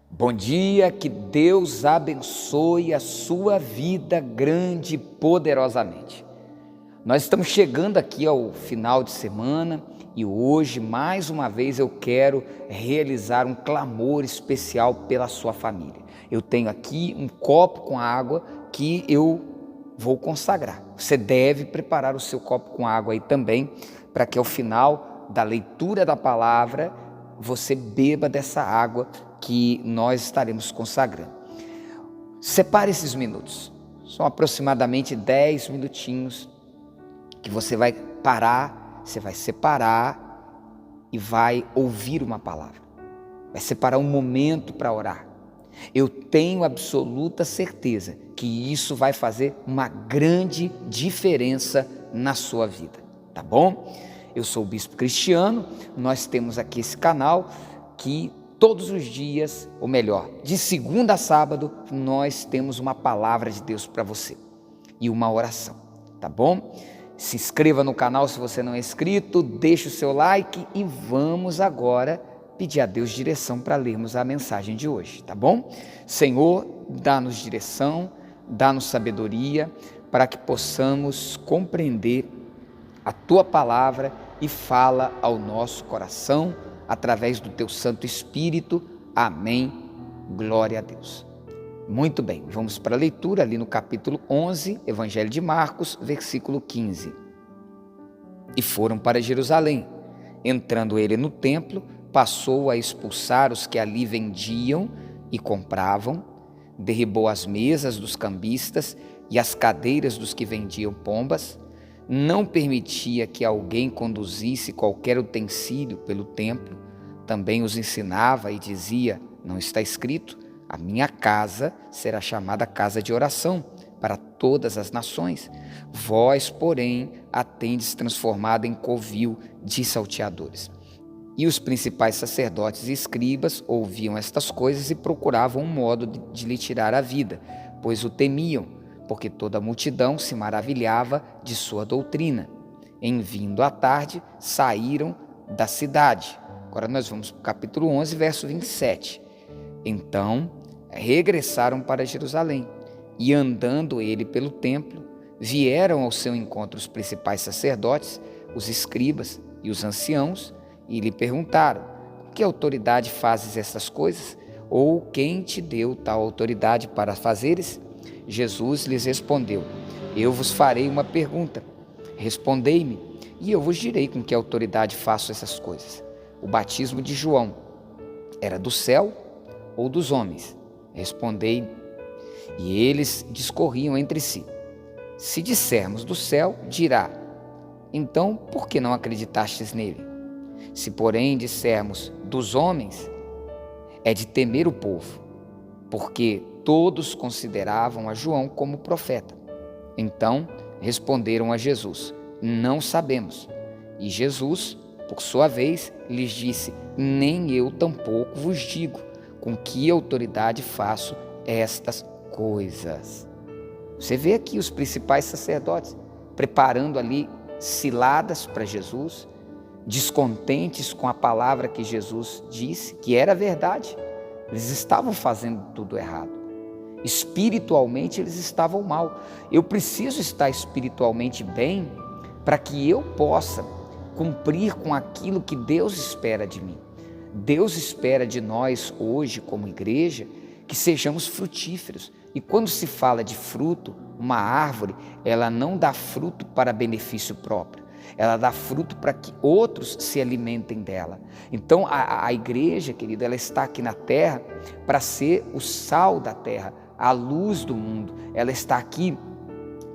Bom dia, que Deus abençoe a sua vida grande e poderosamente. Nós estamos chegando aqui ao final de semana e hoje, mais uma vez, eu quero realizar um clamor especial pela sua família. Eu tenho aqui um copo com água que eu vou consagrar. Você deve preparar o seu copo com água aí também, para que ao final da leitura da palavra, você beba dessa água que nós estaremos consagrando. Separe esses minutos, são aproximadamente 10 minutinhos que você vai parar, você vai separar e vai ouvir uma palavra. Vai separar um momento para orar. Eu tenho absoluta certeza que isso vai fazer uma grande diferença na sua vida, tá bom? Eu sou o Bispo Cristiano, nós temos aqui esse canal que todos os dias, ou melhor, de segunda a sábado, nós temos uma palavra de Deus para você e uma oração, tá bom? Se inscreva no canal se você não é inscrito, deixe o seu like e vamos agora pedir a Deus direção para lermos a mensagem de hoje, tá bom? Senhor, dá-nos direção, dá-nos sabedoria para que possamos compreender a Tua palavra e fala ao nosso coração através do Teu Santo Espírito. Amém. Glória a Deus. Muito bem, vamos para a leitura ali no capítulo 11, Evangelho de Marcos, versículo 15. E foram para Jerusalém. Entrando ele no templo, passou a expulsar os que ali vendiam e compravam, derribou as mesas dos cambistas e as cadeiras dos que vendiam pombas, não permitia que alguém conduzisse qualquer utensílio pelo templo, também os ensinava e dizia: não está escrito, a minha casa será chamada casa de oração para todas as nações. Vós, porém, a tendes transformada em covil de salteadores. E os principais sacerdotes e escribas ouviam estas coisas e procuravam um modo de lhe tirar a vida, pois o temiam, porque toda a multidão se maravilhava de sua doutrina. Em vindo à tarde, saíram da cidade. Agora nós vamos para o capítulo 11, verso 27. Então, regressaram para Jerusalém, e andando ele pelo templo, vieram ao seu encontro os principais sacerdotes, os escribas e os anciãos, e lhe perguntaram: com que autoridade fazes estas coisas? Ou quem te deu tal autoridade para fazeres? Jesus lhes respondeu: eu vos farei uma pergunta, respondei-me, e eu vos direi com que autoridade faço essas coisas. O batismo de João era do céu ou dos homens? Respondei-me. E eles discorriam entre si. Se dissermos do céu, dirá: então por que não acreditastes nele? Se porém dissermos dos homens, é de temer o povo, porque todos consideravam a João como profeta. Então responderam a Jesus: não sabemos. E Jesus, por sua vez, lhes disse: nem eu tampouco vos digo com que autoridade faço estas coisas. Você vê aqui os principais sacerdotes preparando ali ciladas para Jesus, descontentes com a palavra que Jesus disse, que era verdade. Eles estavam fazendo tudo errado. Espiritualmente eles estavam mal. Eu preciso estar espiritualmente bem para que eu possa cumprir com aquilo que Deus espera de mim. Deus espera de nós hoje, como igreja, que sejamos frutíferos. E quando se fala de fruto, uma árvore, ela não dá fruto para benefício próprio. Ela dá fruto para que outros se alimentem dela. Então a igreja, querido, ela está aqui na terra para ser o sal da terra, a luz do mundo. Ela está aqui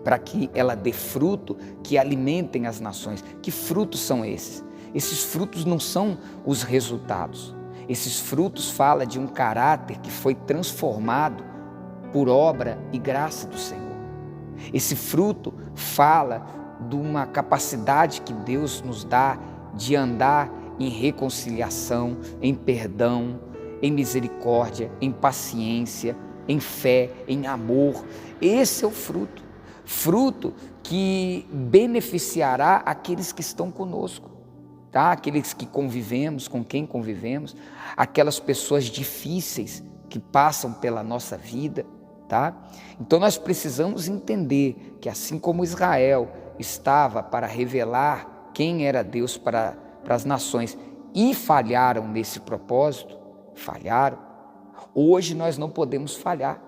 para que ela dê fruto que alimentem as nações. Que frutos são esses? Esses frutos não são os resultados. Esses frutos falam de um caráter que foi transformado por obra e graça do Senhor. Esse fruto fala de uma capacidade que Deus nos dá de andar em reconciliação, em perdão, em misericórdia, em paciência, em fé, em amor. Esse é o fruto. Fruto que beneficiará aqueles que estão conosco. Tá? Aqueles que convivemos, com quem convivemos, aquelas pessoas difíceis que passam pela nossa vida, tá? Então nós precisamos entender que assim como Israel estava para revelar quem era Deus para as nações e falharam nesse propósito, hoje nós não podemos falhar.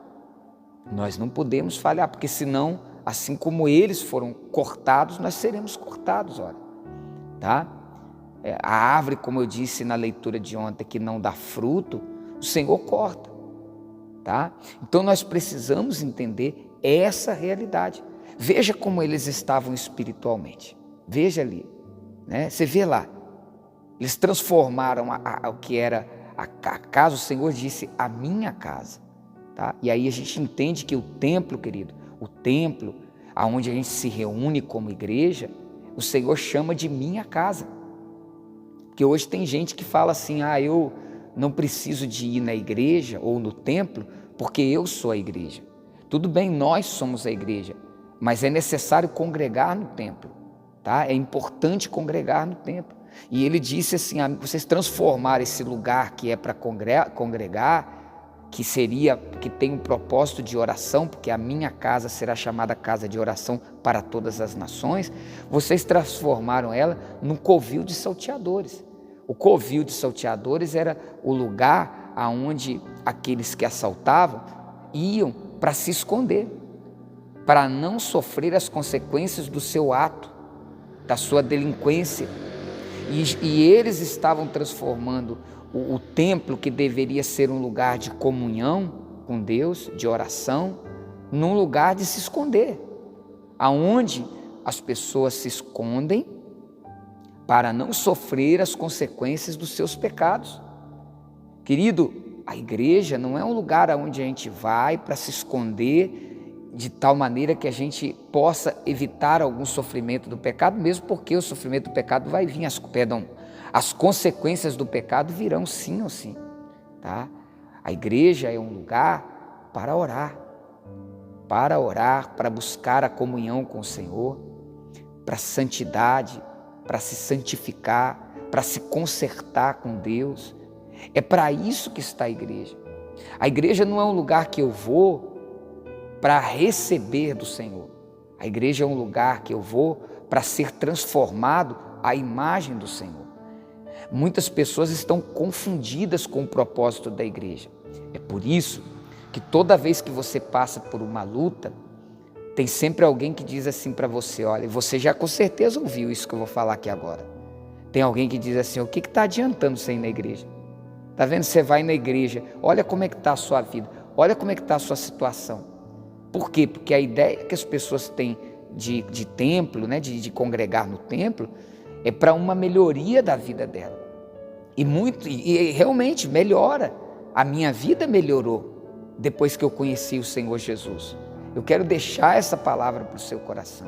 Nós não podemos falhar, porque senão, assim como eles foram cortados, nós seremos cortados, olha, tá? A árvore, como eu disse na leitura de ontem, que não dá fruto, o Senhor corta, tá? Então nós precisamos entender essa realidade. Veja como eles estavam espiritualmente, veja ali, né? Você vê lá, eles transformaram o que era a casa, o Senhor disse, a minha casa, tá? E aí a gente entende que o templo, querido, o templo, aonde a gente se reúne como igreja, o Senhor chama de minha casa. Porque hoje tem gente que fala assim, eu não preciso de ir na igreja ou no templo, porque eu sou a igreja. Tudo bem, nós somos a igreja, mas é necessário congregar no templo, tá? É importante congregar no templo. E ele disse assim, vocês transformaram esse lugar que é para congregar, que tem um propósito de oração, porque a minha casa será chamada casa de oração para todas as nações, vocês transformaram ela num covil de salteadores. O covil de salteadores era o lugar aonde aqueles que assaltavam iam para se esconder, para não sofrer as consequências do seu ato, da sua delinquência. E eles estavam transformando o templo, que deveria ser um lugar de comunhão com Deus, de oração, num lugar de se esconder, aonde as pessoas se escondem para não sofrer as consequências dos seus pecados. Querido, a igreja não é um lugar onde a gente vai para se esconder de tal maneira que a gente possa evitar algum sofrimento do pecado, mesmo porque o sofrimento do pecado vai vir, as consequências do pecado virão sim ou sim, tá? A igreja é um lugar para orar, para buscar a comunhão com o Senhor, para santidade, para se santificar, para se consertar com Deus. É para isso que está a igreja. A igreja não é um lugar que eu vou para receber do Senhor. A igreja é um lugar que eu vou para ser transformado à imagem do Senhor. Muitas pessoas estão confundidas com o propósito da igreja. É por isso que toda vez que você passa por uma luta, tem sempre alguém que diz assim para você, olha, você já com certeza ouviu isso que eu vou falar aqui agora. Tem alguém que diz assim, o que está adiantando você ir na igreja? Está vendo? Você vai na igreja, olha como é que está a sua vida, olha como é que está a sua situação. Por quê? Porque a ideia que as pessoas têm de templo, né, de congregar no templo, é para uma melhoria da vida dela. E realmente melhora. A minha vida melhorou depois que eu conheci o Senhor Jesus. Eu quero deixar essa palavra para o seu coração,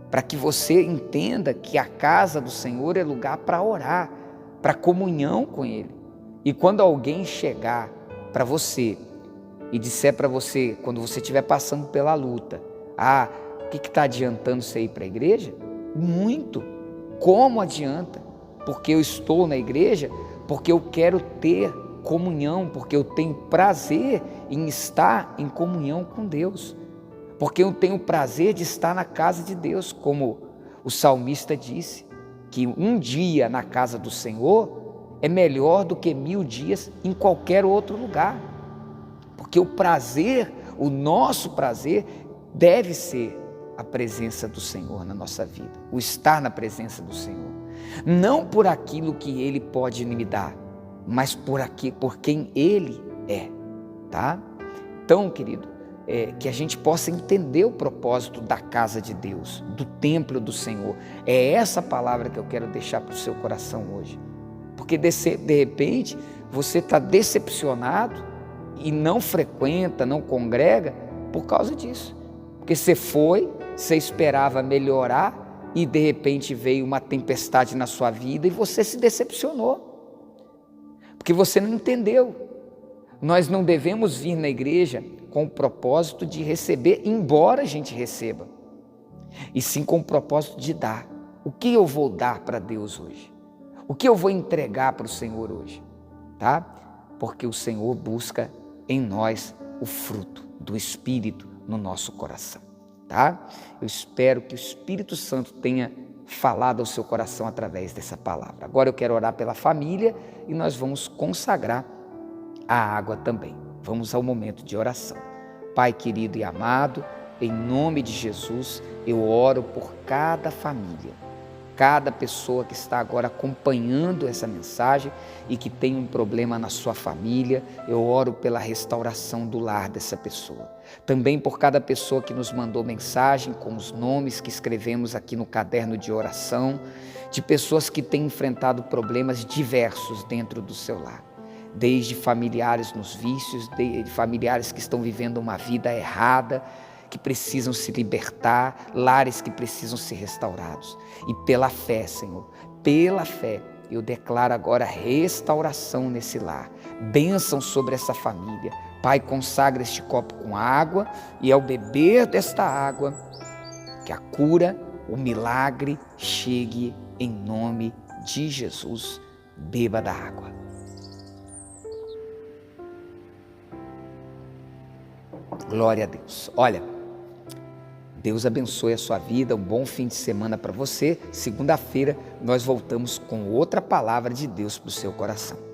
para que você entenda que a casa do Senhor é lugar para orar, para comunhão com Ele. E quando alguém chegar para você e disser para você, quando você estiver passando pela luta, o que está adiantando você ir para a igreja? Muito. Como adianta? Porque eu estou na igreja, porque eu quero ter comunhão, porque eu tenho prazer em estar em comunhão com Deus, porque eu tenho prazer de estar na casa de Deus, como o salmista disse, que um dia na casa do Senhor é melhor do que 1000 dias em qualquer outro lugar, porque o nosso prazer deve ser a presença do Senhor na nossa vida, o estar na presença do Senhor, não por aquilo que Ele pode me dar, mas por quem Ele é, tá? Então, querido, que a gente possa entender o propósito da casa de Deus, do templo do Senhor. É essa palavra que eu quero deixar para o seu coração hoje, porque de repente você está decepcionado e não frequenta, não congrega por causa disso, porque você esperava melhorar e de repente veio uma tempestade na sua vida e você se decepcionou, porque você não entendeu. Nós não devemos vir na igreja com o propósito de receber, embora a gente receba, e sim com o propósito de dar. O que eu vou dar para Deus hoje? O que eu vou entregar para o Senhor hoje? Tá? Porque o Senhor busca em nós o fruto do Espírito no nosso coração, tá? Eu espero que o Espírito Santo tenha falado ao seu coração através dessa palavra. Agora eu quero orar pela família e nós vamos consagrar a água também. Vamos ao momento de oração. Pai querido e amado, em nome de Jesus, eu oro por cada família, cada pessoa que está agora acompanhando essa mensagem e que tem um problema na sua família. Eu oro pela restauração do lar dessa pessoa. Também por cada pessoa que nos mandou mensagem com os nomes que escrevemos aqui no caderno de oração, de pessoas que têm enfrentado problemas diversos dentro do seu lar. Desde familiares nos vícios, de familiares que estão vivendo uma vida errada, que precisam se libertar, lares que precisam ser restaurados. E pela fé, Senhor, pela fé, eu declaro agora restauração nesse lar, bênção sobre essa família. Pai, consagra este copo com água e ao beber desta água, que a cura, o milagre chegue em nome de Jesus. Beba da água. Glória a Deus. Olha, Deus abençoe a sua vida, um bom fim de semana para você. Segunda-feira nós voltamos com outra palavra de Deus para o seu coração.